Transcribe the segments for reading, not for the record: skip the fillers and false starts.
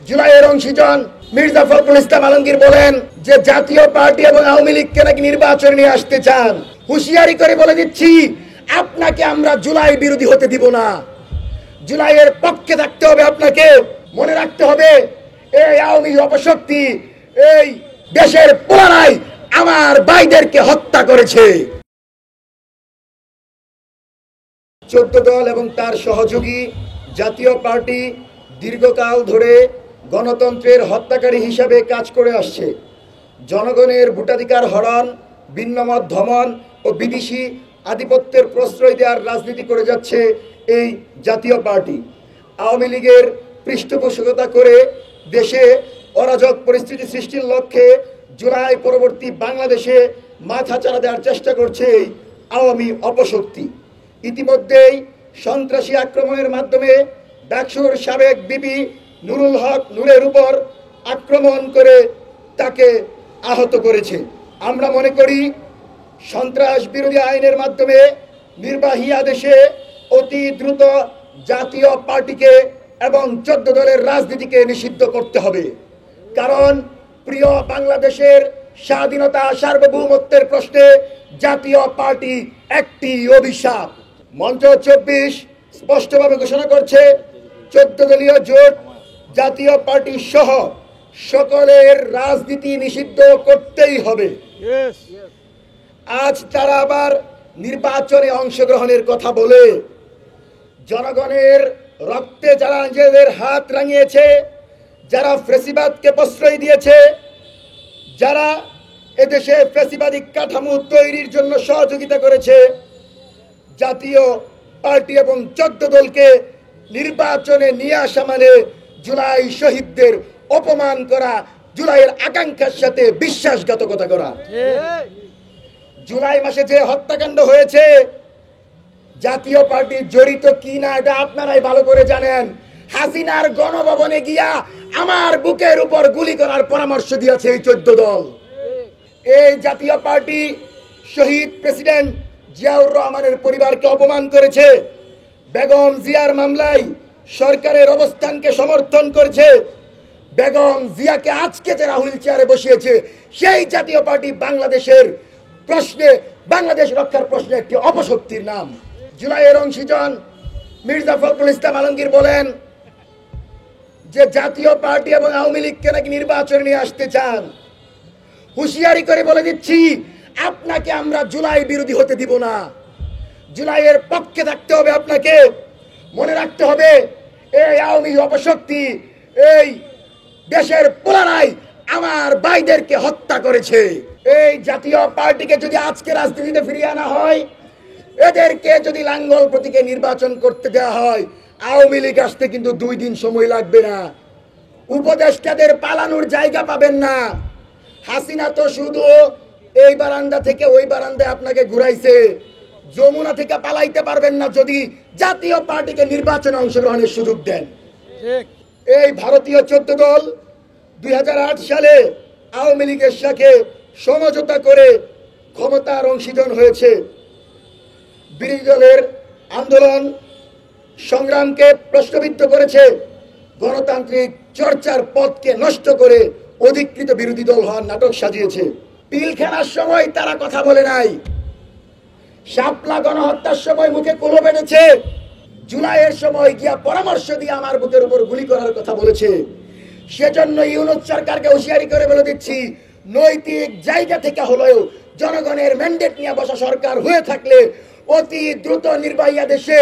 জুলাইয়ের অংশীজন মির্জা ফখরুল ইসলাম আলমগীর বলেন যে জাতীয় পার্টি এবং আওয়ামী লীগকে নাকি নির্বাচন নিয়ে আসতে চান। হুঁশিয়ারি করে বলে দিচ্ছি, আপনাকে আমরা জুলাই বিরোধী হতে দিব না। জুলাইয়ের পক্ষে থাকতে হবে। আপনাকে মনে রাখতে হবে, এই আওয়ামী অপশক্তি এই দেশের পুনরায় আমার ভাইদেরকে হত্যা করেছে। 14 দল এবং তার সহযোগী জাতীয় পার্টি দীর্ঘকাল ধরে গণতন্ত্রের হত্যাকারী হিসাবে কাজ করে আসছে। জনগণের ভোটাধিকার হরণ, ভিন্নমত দমন ও বিদেশি আধিপত্যের প্রশ্রয় দেওয়ার রাজনীতি করে যাচ্ছে এই জাতীয় পার্টি। আওয়ামী লীগের পৃষ্ঠপোষকতা করে দেশে অরাজক পরিস্থিতি সৃষ্টির লক্ষ্যে জুলাই পরবর্তী বাংলাদেশে মাথাচাড়া দেওয়ার চেষ্টা করছে এই আওয়ামী অপশক্তি। ইতিমধ্যেই সন্ত্রাসী আক্রমণের মাধ্যমে ডাকসুর সাবেক বিপি নুরুল হক নূরের উপর আক্রমণ করে তাকে আহত করেছে। আমরা মনে করি সন্ত্রাস বিরোধী আইনের মাধ্যমে নির্বাহী আদেশে অতি দ্রুত জাতীয় পার্টিকে এবং 14 দলের রাজনীতিকে নিষিদ্ধ করতে হবে। কারণ প্রিয় বাংলাদেশের স্বাধীনতা সার্বভৌমত্বের প্রশ্নে জাতীয় পার্টি একটি অভিশাপ। মঞ্চ 24 স্পষ্টভাবে ঘোষণা করছে 14 দলীয় জোট জাতীয় পার্টি সহ সকলের রাজনীতি নিষিদ্ধ করতেই হবে। আজ তারা আবার নির্বাচনে অংশগ্রহণের কথা বলে জনগণের রক্তে যারা নিজেদের হাত রাঙিয়েছে, যারা ফ্যাসিবাদকে প্রশ্রয় দিয়েছে, যারা এদেশে ফ্যাসিবাদী কাঠামো তৈরির জন্য সহযোগিতা করেছে, জাতীয় পার্টি এবং 14 দলকে নির্বাচনে নিয়ে আসা মানে জুলাই শহীদদের অপমান করা, জুলাইয়ের আকাঙ্ক্ষার সাথে বিশ্বাসঘাতকতা করা। জুলাই মাসে যে হত্যাকাণ্ড হয়েছে, জাতীয় পার্টি জড়িত কি না এটা আপনারাই ভালো করে জানেন। হাসিনার গণভবনে গিয়া আমার বুকের উপর গুলি করার পরামর্শ দিয়েছে এই 14 দল। এই জাতীয় পার্টি শহীদ প্রেসিডেন্ট জিয়াউর রহমানের পরিবারকে অপমান করেছে, বেগম জিয়ার মামলায় সরকারের অবস্থানকে সমর্থন করেছে, বেগম জিয়াকে আজকে যারা হুইল চেয়ারে বসিয়েছে সেই জাতীয় পার্টি বাংলাদেশের প্রশ্নে, বাংলাদেশ রক্ষার প্রশ্নে একটি অপশক্তির নাম। জুলাইয়ের অংশীজন মির্জা ফখরুল ইসলাম আলমগীর বলেন যে জাতীয় পার্টি এবং আওয়ামী লীগকে নাকি নির্বাচন নিয়ে আসতে চান। হুঁশিয়ারি করে বলে দিচ্ছি, আপনাকে আমরা জুলাই বিরোধী হতে দিব না। জুলাইয়ের পক্ষে থাকতে হবে। আপনাকে মনে রাখতে হবে, এই আওয়ামী অপশক্তি এই দেশের পুনরায় আমার ভাইদেরকে হত্যা করেছে। এই জাতীয় পার্টিকে যদি আজকে রাজনীতিতে ফিরিয়ে আনা হয়, এদেরকে যদি লাঙ্গল প্রতীকে নির্বাচন করতে দেওয়া হয়, আওয়ামী লীগ আসতে কিন্তু 2 দিন সময় লাগবে না। উপদেষ্টাদের পালানোর জায়গা পাবেন না। হাসিনা তো শুধু এই বারান্দা থেকে ওই বারান্দায় আপনাকে ঘুরাইছে, যমুনা থেকে পালাইতে পারবেন না যদি জাতীয় পার্টিকে নির্বাচনে অংশগ্রহণের সুযোগ দেন। এই ভারতীয় 14 দল 2008 সালে আওয়ামী লীগের সাথে সমঝোতা করে ক্ষমতার অংশীজন হয়েছে। বিরোধী দলের আন্দোলন সংগ্রামকে প্রশ্নবিদ্ধ করেছে, গণতান্ত্রিক চর্চার পথকে নষ্ট করে অধিকৃত বিরোধী দল হওয়ার নাটক সাজিয়েছে। পিলখানার সময় তারা কথা বলে নাই, শাপলা গণহত্যার সময় মুখে কুলো বেঁধেছে, জুলাইয়ের সময় গিয়া পরামর্শ দিয়ে আমার বুকের উপর গুলি করার কথা বলেছে। সেজন্য ইউনূস সরকারকে হুঁশিয়ারি করে বলে দিচ্ছি, নৈতিক জায়গা থেকে হলেও জনগণের ম্যান্ডেট নিয়ে বসা সরকার হয়ে থাকলে অতি দ্রুত নির্বাহী আদেশে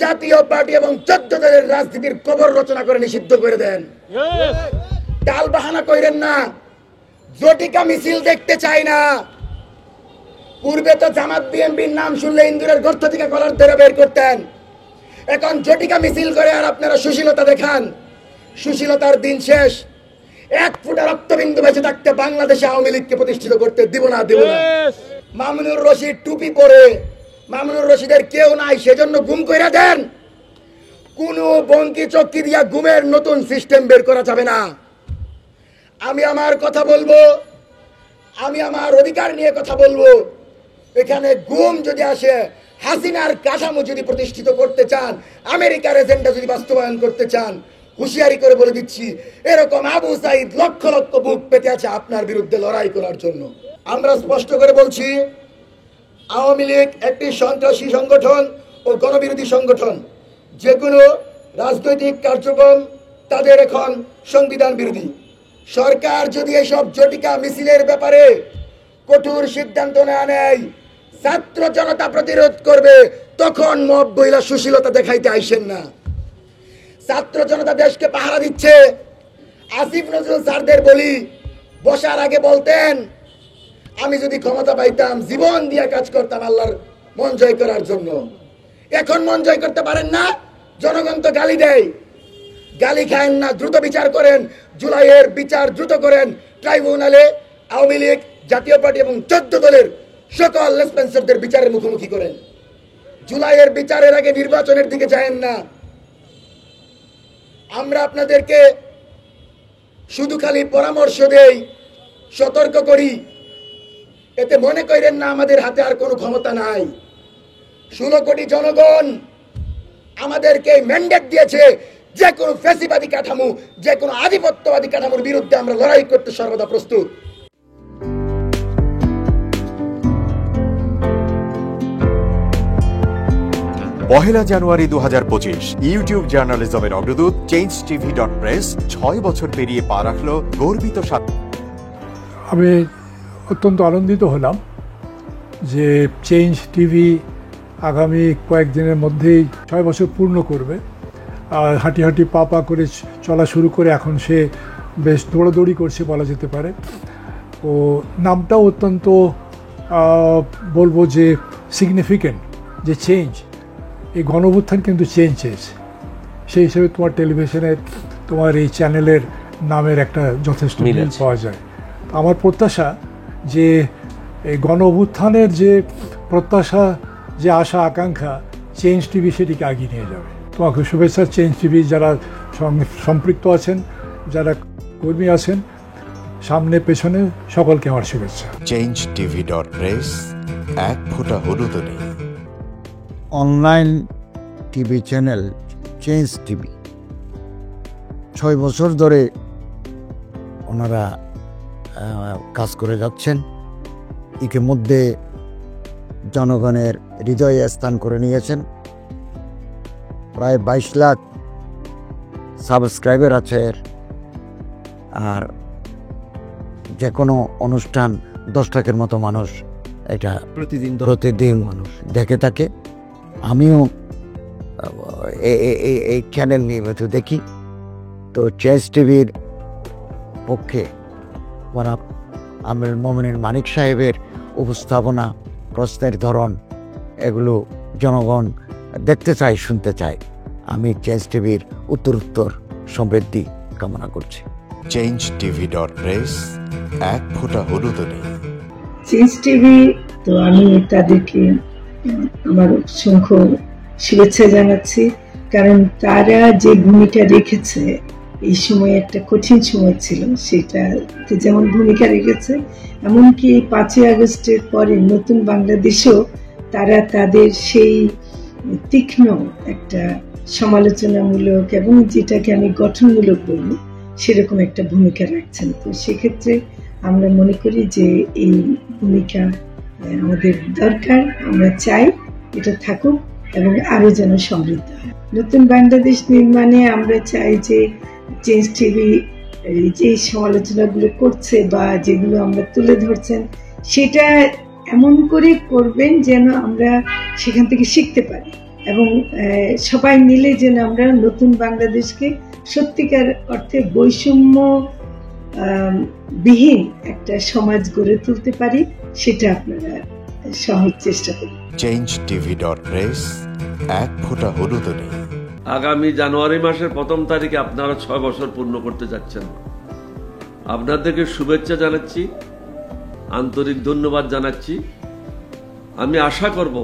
জাতীয় পার্টি এবং 14 দলের রাজনীতির কবর রচনা করে নিষিদ্ধ করে দেন। টাল বাহানা কইরেন না। জটিকা মিছিল দেখতে চাই না। পূর্বে তো জামাত বিএনপির নাম শুনলে ইন্দুরের গর্ত থেকে কলার ধরে বের করতেন, এখন জটিকা মিছিল করে আর আপনারা সুশীলতা দেখান। সুশীলতার দিন শেষ। 1 ফোঁটা রক্তবিন্দু বেঁচে থাকতে বাংলাদেশে আওয়ামী লীগকে প্রতিষ্ঠিত করতে দিব না, দিব না। মামুনুর রশিদ টুপি পরে, মামুনুর রশিদের কেউ নাই, সেজন্য গুম কইরা দেন। কোন বঙ্কি চক্কি দিয়া গুমের নতুন সিস্টেম বের করা যাবে না। আমি আমার কথা বলবো, আমি আমার অধিকার নিয়ে কথা বলবো। এখানে গুম যদি আসে, হাসিনার কাঠামো যদি প্রতিষ্ঠিত করতে চান, আমেরিকার এজেন্ডা যদি বাস্তবায়ন করতে চান, হুঁশিয়ারি করে বলে দিচ্ছি, এরকম আবু সাইদ লক্ষ লক্ষ বুক পেতে আছে আপনার বিরুদ্ধে লড়াই করার জন্য। আমরা স্পষ্ট করে বলছি, আওয়ামী লীগ একটি সন্ত্রাসী সংগঠন ও গণবিরোধী সংগঠন। যে কোনো রাজনৈতিক কার্যক্রম তাদের এখন সংবিধান বিরোধী। সরকার যদি এসব জটিকা মিছিলের ব্যাপারে কঠোর সিদ্ধান্ত না নেয়, ছাত্র জনতা প্রতিরোধ করবে, তখন মব বইলা সুশীলতা দেখাইতে আইসেন না। ছাত্র জনতা দেশকে পাহারা দিচ্ছে। আসিফ নজরুল স্যারদের বলি, বসার আগে বলতেন, আমি যদি ক্ষমতা পাইতাম জীবন দিয়ে কাজ করতাম আল্লাহর মন জয় করার জন্য। এখন মন জয় করতে পারেন না, জনগণ তো গালি দেয়। গালি খায়েন না, দ্রুত বিচার করেন, জুলাইয়ের বিচার দ্রুত করেন। ট্রাইব্যুনালে আওয়ামী লীগ, জাতীয় পার্টি এবং 14 দলের সকল লেসপেন্সারদের বিচারের মুখোমুখি করেন। জুলাইয়ের বিচারের আগে নির্বাচনের দিকে যায়েন না। আমরা আপনাদেরকে শুধু খালি পরামর্শ দেই, সতর্ক করি, এতে মনে করেন না আমাদের হাতে আর কোনো ক্ষমতা নাই। 16 কোটি জনগণ আমাদেরকে ম্যান্ডেট দিয়েছে, যে কোনো ফ্যাসিবাদী কাঠামো, যে কোনো আধিপত্যবাদী কাঠামোর বিরুদ্ধে আমরা লড়াই করতে সর্বদা প্রস্তুত। পহেলা জানুয়ারি 2025 ইউটিউব জার্নালিজমের অগ্রদূত changetv.press 6 বছর পেরিয়ে পা রাখল গর্বিত সাথে। আমি অত্যন্ত আনন্দিত হলাম যে চেঞ্জ টিভি আগামী কয়েকদিনের মধ্যেই 6 বছর পূর্ণ করবে। হাঁটি হাঁটি পা পা করে চলা শুরু করে এখন সে বেশ দৌড়াদৌড়ি করছে বলা যেতে পারে। ও নামটাও অত্যন্ত বলবো যে সিগনিফিকেন্ট, যে চেঞ্জ, এই গণঅভ্যুত্থান কিন্তু চেঞ্জ চেয়েছে। সেই হিসেবে তোমার টেলিভিশনের, তোমার এই চ্যানেলের নামের একটা যথেষ্ট মিল পাওয়া যায়। আমার প্রত্যাশা যে এই গণঅভ্যুত্থানের যে প্রত্যাশা, যে আশা আকাঙ্ক্ষা, চেঞ্জ টিভি সেটিকে এগিয়ে নিয়ে যাবে। তোমাকে শুভেচ্ছা। চেঞ্জ টিভি যারা সম্পৃক্ত আছেন, যারা কর্মী আছেন, সামনে পেছনে সকলকে আমার শুভেচ্ছা। changetv.press, এক ফোঁটা হলুদ নেই। Online TV channel change TV 6 বছর ধরে ওনারা কাজ করে যাচ্ছেন। ইতিমধ্যে জনগণের হৃদয়ে স্থান করে নিয়েছেন। প্রায় 22 লাখ সাবস্ক্রাইবার আছে। আর যে কোনো অনুষ্ঠান 10 লাখের মতো মানুষ এটা প্রতিদিন মানুষ দেখে থাকে। আমিও এই চ্যানেল নিয়মিত দেখি। তো চেঞ্জ টিভির পক্ষে আমির মোমিনুল মানিক সাহেবের উপস্থাপনা, প্রশ্নের ধরন, এগুলো জনগণ দেখতে চায়, শুনতে চায়। আমি চেঞ্জ টিভির উত্তরোত্তর সমৃদ্ধি কামনা করছি। changetv.press, এক ফোঁটা হলুদ নেই। চেঞ্জ টিভি, তো আমি তাদেরকে আমার অসংখ্য শুভেচ্ছা জানাচ্ছি, কারণ তারা যে ভূমিকা রেখেছে এই সময়, একটা কঠিন সময় ছিল, সেটাতে যেমন ভূমিকা রেখেছে, এমনকি 5ই আগস্টের পরে নতুন বাংলাদেশেও তারা তাদের সেই তীক্ষ্ণ একটা সমালোচনামূলক এবং যেটাকে আমি গঠনমূলক বলবো সেরকম একটা ভূমিকা রাখছেন। তো সেক্ষেত্রে আমরা মনে করি যে এই ভূমিকা আমাদের দরকার, আমরা চাই এটা থাকুক এবং আরো যেন সমৃদ্ধ হয়। নতুন বাংলাদেশ নির্মাণে আমরা চাই যে চেঞ্জ টিভি যে সমালোচনাগুলো করছে বা যেগুলো আমরা তুলে ধরছেন, সেটা এমন করে করবেন যেন আমরা সেখান থেকে শিখতে পারি এবং সবাই মিলে যেন আমরা নতুন বাংলাদেশকে সত্যিকার অর্থে বৈষম্য বিহীন একটা সমাজ গড়ে তুলতে পারি, সেটা আপনারা সহজ চেষ্টা করুন। changetv.press, এক ফোঁটা হলুদ নেই। আগামী জানুয়ারি মাসের 1 তারিখে আপনারা 6 বছর পূর্ণ করতে যাচ্ছেন। আপনাদেরকে শুভেচ্ছা জানাচ্ছি, আন্তরিক ধন্যবাদ জানাচ্ছি। আমি আশা করব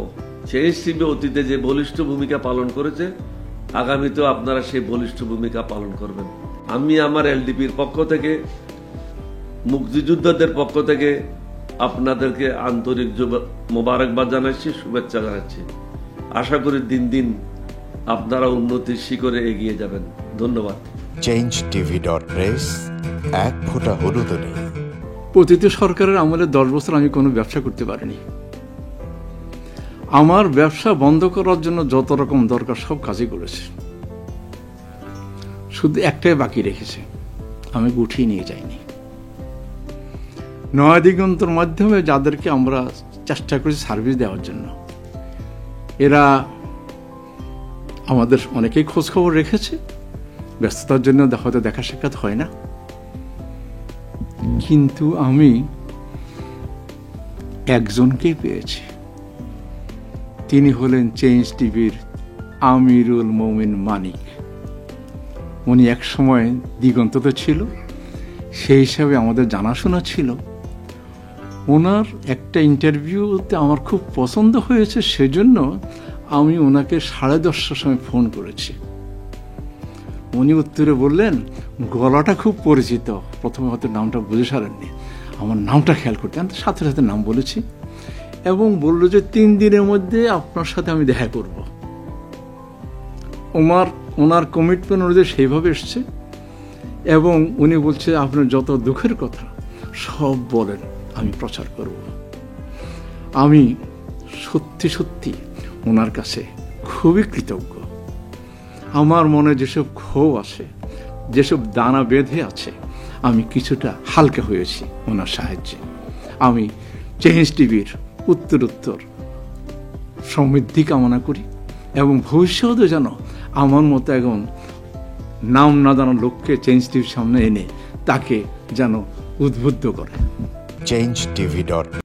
চেঞ্জ টিভি অতীতে যে বলিষ্ঠ ভূমিকা পালন করেছে, আগামীতেও আপনারা সেই বলিষ্ঠ ভূমিকা পালন করবেন। আমি আমার এলডিপির পক্ষ থেকে, মুক্তিযোদ্ধাদের পক্ষ থেকে আপনাদেরকে আন্তরিক মোবারকবাদ জানাচ্ছি, শুভেচ্ছা জানাচ্ছি। আশা করি দিন দিন আপনারা উন্নতির শিখরে এগিয়ে যাবেন। ধন্যবাদ। changetv.press এক ফোঁটা হলুদও নেই। প্রতিটি সরকারের আমলে 10 বছর আমি কোনো ব্যবসা করতে পারিনি। আমার ব্যবসা বন্ধ করার জন্য যত রকম দরকার সব কাজই করেছে, শুধু একটাই বাকি রেখেছে, আমি গুটিয়ে নিয়ে যাইনি। নয়া দিগন্তর মাধ্যমে যাদেরকে আমরা চেষ্টা করেছি সার্ভিস দেওয়ার জন্য, এরা আমাদের অনেকেই খোঁজ খবর রেখেছে, ব্যস্ততার জন্য হয়তো দেখা সাক্ষাৎ হয় না, কিন্তু আমি একজনকেই পেয়েছি। তিনি হলেন চেঞ্জ টিভির আমিরুল মোমিন মানিক। উনি এক সময় দিগন্ততে ছিল, সেই হিসাবে আমাদের জানাশোনা ছিল। ওনার একটা ইন্টারভিউতে আমার খুব পছন্দ হয়েছে, সেজন্য আমি ওনাকে 10:30টার সময় ফোন করেছি। উনি উত্তরে বললেন, গলাটা খুব পরিচিত, প্রথমে হয়তো নামটা বুঝে সারেননি, আমার নামটা খেয়াল করতে, আমি সাথে সাথে নাম বলেছি এবং বলল যে 3 দিনের মধ্যে আপনার সাথে আমি দেখা করব। ওনার কমিটমেন্ট অনুযায়ী সেইভাবে এসছে এবং উনি বলছে আপনার যত দুঃখের কথা সব বলেন, আমি প্রচার করব। আমি সত্যি সত্যি ওনার কাছে খুবই কৃতজ্ঞ। আমার মনে যেসব ক্ষোভ আছে, যেসব দানা বেঁধে আছে, আমি কিছুটা হালকা হয়েছি ওনার সাহায্যে। আমি চেঞ্জ টিভির উত্তরোত্তর সমৃদ্ধি কামনা করি এবং ভবিষ্যতে যেন আমার মতো একজন নাম না জানা লোককে চেঞ্জ টিভির সামনে এনে তাকে যেন উদ্বুদ্ধ করে। changetv.